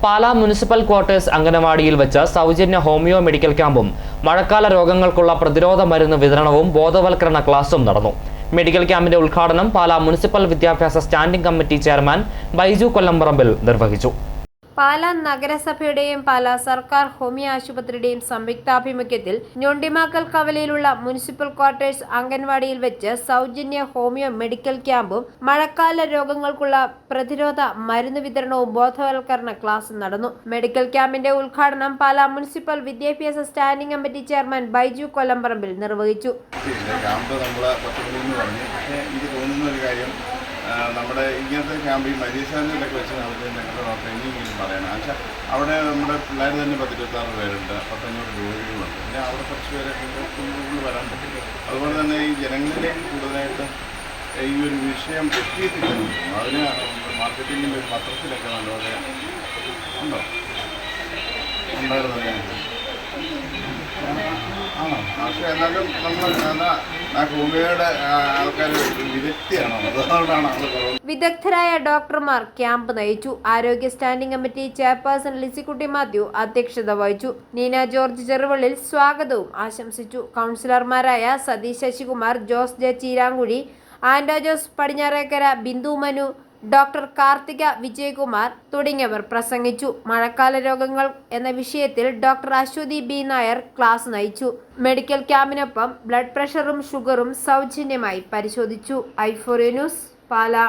Pala municipal quarters അംഗനവാടിയിൽ വെച്ച് സൗജന്യ homeo medical ക്യാമ്പും മഴക്കാല രോഗങ്ങൾക്കുള്ള പ്രതിരോധ മരുന്ന് വിതരണവും ബോധവൽക്കരണ ക്ലാസും നടന്നു. മെഡിക്കൽ ക്യാമ്പിന്റെ ഉദ്ഘാടനം പാലാ മുനിസിപ്പൽ വിദ്യാഭ്യാസ standing committee chairman Baiju Kollamparambil നിർവഹിച്ചു. പാലാ നഗരസഭയുടെയും പാലാ സർക്കാർ ഹോമിയോ ആശുപത്രിയുടെയും സംയുക്താഭിമുഖ്യത്തിൽ ഞൊണ്ടിമാക്കൽ കവലയിലുള്ള മുനിസിപ്പൽ ക്വാർട്ടേഴ്സ് അംഗൻവാടിയിൽ വെച്ച് സൗജന്യ ഹോമിയോ മെഡിക്കൽ ക്യാമ്പും മഴക്കാല രോഗങ്ങൾക്കുള്ള പ്രതിരോധ മരുന്ന് വിതരണവും ബോധവൽക്കരണ ക്ലാസും നടന്നു. മെഡിക്കൽ ക്യാമ്പിന്റെ ഉദ്ഘാടനം പാലാ മുനിസിപ്പൽ വിദ്യാഭ്യാസ standing committee chairman Baiju Kollamparambil നിർവഹിച്ചു. നമ്മുടെ ഇങ്ങനത്തെ ക്യാമ്പ് ഈ മരീസാനിലൊക്കെ വെച്ച് നടത്തുന്ന ട്രെയിനിങ്ങിൽ പറയണം. പക്ഷേ അവിടെ നമ്മുടെ പിള്ളേർ തന്നെ 10-26 പേരുണ്ട്, 100-500 രോഗികളുണ്ട്. പിന്നെ അവിടെ കുറച്ച് പേരൊക്കെ കൂടുതൽ വരാൻ പറ്റില്ല. അതുപോലെ തന്നെ ഈ ജനങ്ങളിലേക്ക് കൂടുതലായിട്ട് ഈ ഒരു വിഷയം എത്തിയിട്ടില്ല. അതിന് മാർക്കറ്റിങ്ങിൻ്റെ പത്രത്തിലൊക്കെ നല്ലപോലെ ഉണ്ടോ ഉണ്ടായിരുന്നല്ലേ? ആണോ? പക്ഷേ എന്നാലും നമ്മൾ ഹോമിയോയുടെ ആൾക്കാർ വിദഗ്ധയാണോ? അതുകൊണ്ടാണ് അത് കുറവ്. വിദഗ്ധരായ ഡോക്ടർമാർ ക്യാമ്പ് നയിച്ചു. ആരോഗ്യ standing committee chairperson Lissykutty Mathew അധ്യക്ഷത വഹിച്ചു. നീന ജോർജ് ചെറുവള്ളിൽ സ്വാഗതവും ആശംസിച്ചു. കൗൺസിലർമാരായ സതീഷ് ശശികുമാർ, ജോസ് ജെ ചീരാങ്കുഴി, ആൻഡോ ജോസ് പടിഞ്ഞാറേക്കര, ബിന്ദു മനു, ഡോക്ടർ കാർത്തിക വിജയകുമാർ തുടങ്ങിയവർ പ്രസംഗിച്ചു. മഴക്കാല രോഗങ്ങൾ എന്ന വിഷയത്തിൽ doctor Aswathy B Nair class നയിച്ചു. മെഡിക്കൽ ക്യാമ്പിനൊപ്പം ബ്ലഡ് പ്രഷറും ഷുഗറും സൗജന്യമായി പരിശോധിച്ചു. ഐ4 ന്യൂസ്, പാലാ.